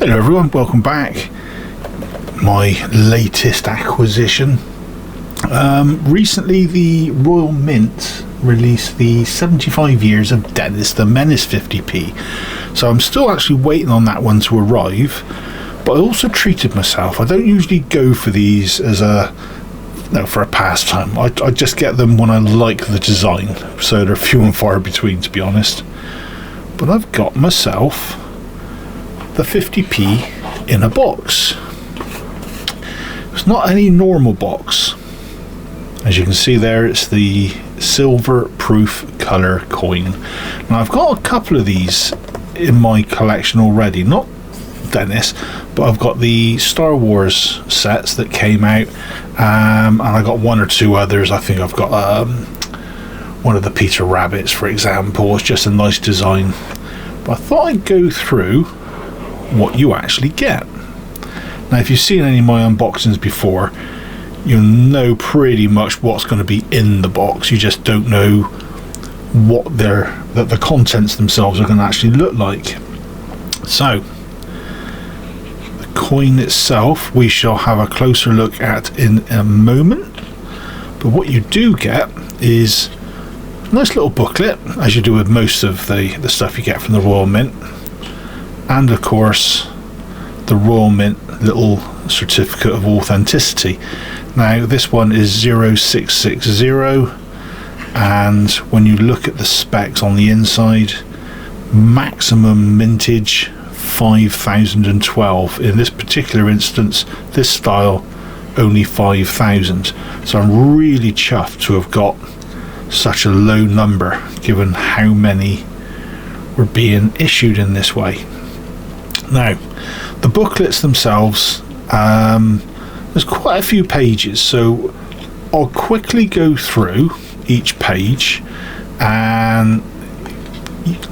Hello everyone, welcome back. My latest acquisition. Recently the Royal Mint released the 75 years of Dennis the Menace 50p. So I'm still actually waiting on that one to arrive, but I also treated myself. I don't usually go for these as for a pastime. I just get them when I like the design, so they're few and far between, to be honest. But I've got myself the 50p in a box. It's not any normal box. As you can see there, it's the silver proof colour coin. Now I've got a couple of these in my collection already, not Dennis, but I've got the Star Wars sets that came out, and I got one or two others. I think I've got one of the Peter Rabbits, for example. It's just a nice design, but I thought I'd go through what you actually get. Now if you've seen any of my unboxings before, you'll know pretty much what's going to be in the box. You just don't know what the contents themselves are going to actually look like. So the coin itself we shall have a closer look at in a moment, but what you do get is a nice little booklet, as you do with most of the stuff you get from the Royal Mint, and of course the Royal Mint little certificate of authenticity. Now this one is 0660, and when you look at the specs on the inside, maximum mintage 5012. In this particular instance, this style only 5000. So I'm really chuffed to have got such a low number given how many were being issued in this way. Now the booklets themselves, there's quite a few pages, so I'll quickly go through each page and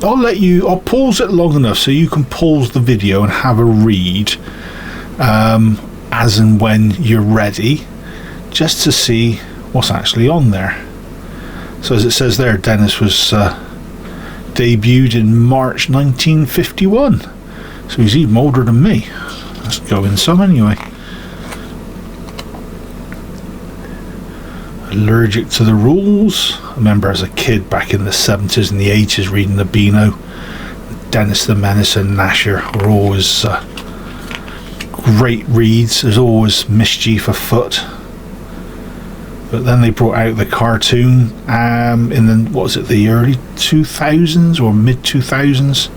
I'll pause it long enough so you can pause the video and have a read as and when you're ready, just to see what's actually on there. So as it says there, Dennis was debuted in March 1951, so he's even older than me. Let's go in some anyway. Allergic to the rules. I remember as a kid back in the 70s and the 80s reading the Beano. Dennis the Menace and Nasher were always great reads. There's always mischief afoot. But then they brought out the cartoon in the, what was it, the early 2000s or mid 2000s?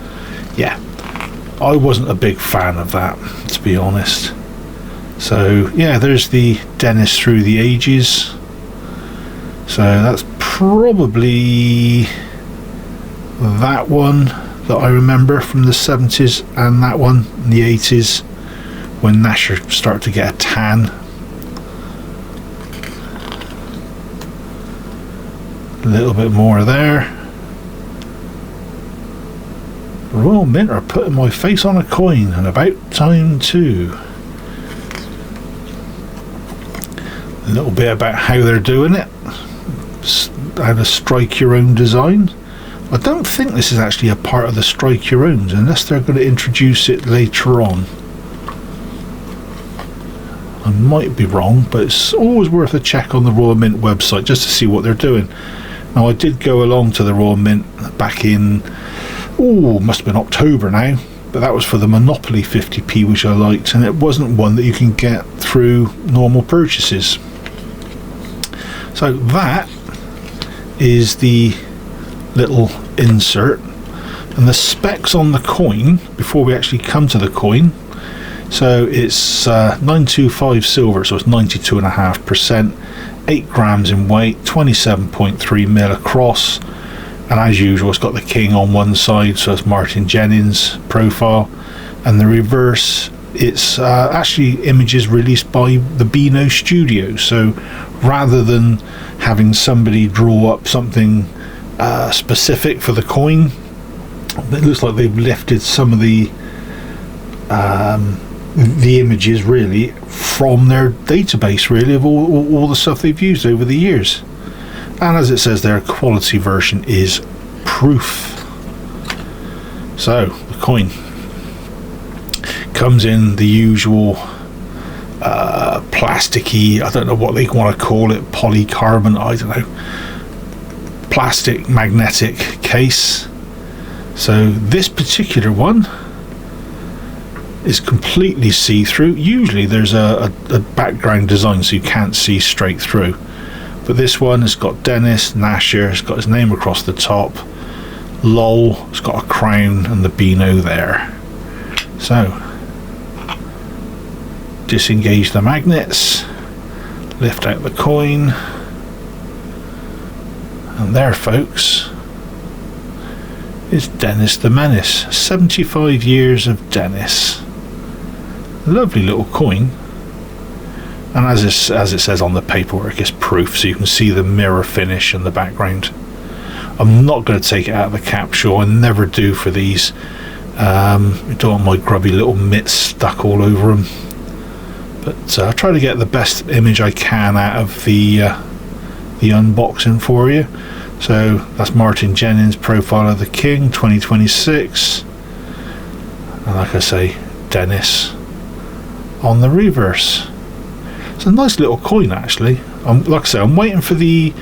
Yeah, I wasn't a big fan of that, to be honest. So yeah, there's the Dennis through the ages. So that's probably that one that I remember from the 70s, and that one in the 80s when Nasher started to get a tan. A little bit more there. Royal Mint are putting my face on a coin, and about time too. A little bit about how they're doing it, how to strike your own design. I don't think this is actually a part of the strike your owns, unless they're going to introduce it later on. I might be wrong, but it's always worth a check on the Royal Mint website just to see what they're doing. Now I did go along to the Royal Mint back in, must have been October now, but that was for the Monopoly 50p, which I liked, and it wasn't one that you can get through normal purchases. So that is the little insert, and the specs on the coin before we actually come to the coin. So it's 925 silver, so it's 92.5%, 8 grams in weight, 27.3 mil across, and as usual it's got the king on one side, so it's Martin Jennings profile, and the reverse, it's actually images released by the Beano studio. So rather than having somebody draw up something specific for the coin, it looks like they've lifted some of the images really from their database, really, of all the stuff they've used over the years. And as it says there, quality version is proof. So the coin Comes in the usual plasticky, I don't know what they want to call it, polycarbonate, I don't know, plastic magnetic case. So this particular one is completely see-through. Usually there's a background design so you can't see straight through, but this one has got Dennis Nasher, it's got his name across the top, LOL, it's got a crown and the Beano there. So disengage the magnets, lift out the coin, and there, folks, is Dennis the Menace. 75 years of Dennis. Lovely little coin, and as it says on the paperwork, it's proof, so you can see the mirror finish in the background. I'm not going to take it out of the capsule, I never do for these. You don't want my grubby little mitts stuck all over them, but I'll try to get the best image I can out of the unboxing for you. So that's Martin Jennings, Profile of the King 2026, and like I say, Dennis on the reverse. It's a nice little coin actually. Like I say, I'm waiting for the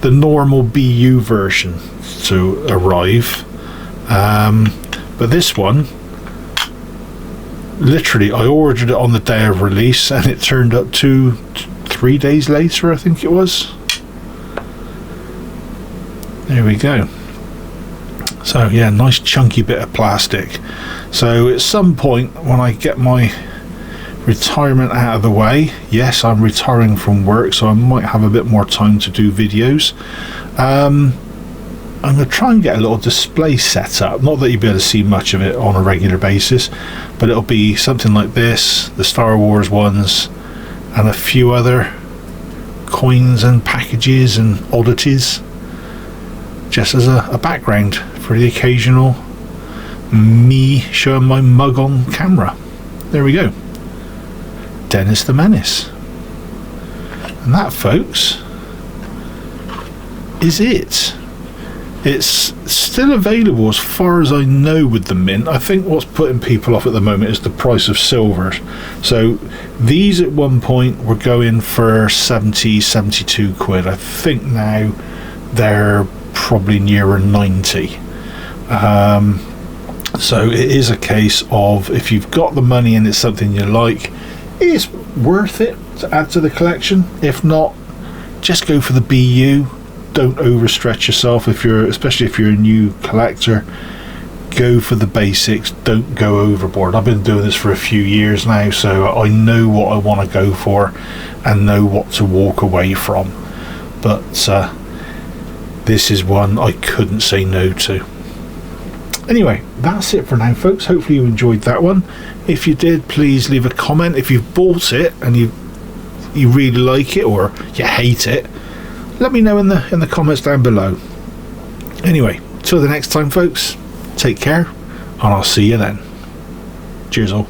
normal BU version to arrive, but this one, literally I ordered it on the day of release and it turned up 3 days later, I think it was. There we go. So yeah, nice chunky bit of plastic. So at some point when I get my retirement out of the way, yes, I'm retiring from work, so I might have a bit more time to do videos. I'm going to try and get a little display set up, not that you'll be able to see much of it on a regular basis, but it'll be something like this, the Star Wars ones, and a few other coins and packages and oddities, just as a background for the occasional me showing my mug on camera. There we go. Dennis the Menace. And that, folks, is it. It's still available as far as I know with the mint. I think what's putting people off at the moment is the price of silver. So these at one point were going for 72 quid. I think now they're probably nearer 90. So it is a case of, if you've got the money and it's something you like, it's worth it to add to the collection. If not, just go for the BU. Don't overstretch yourself, especially if you're a new collector. Go for the basics, don't go overboard. I've been doing this for a few years now, so I know what I want to go for and know what to walk away from. But this is one I couldn't say no to. Anyway, that's it for now, folks. Hopefully you enjoyed that one. If you did, please leave a comment. If you've bought it and you really like it or you hate it, let me know in the comments down below. Anyway, till the next time, folks, take care, and I'll see you then. Cheers all.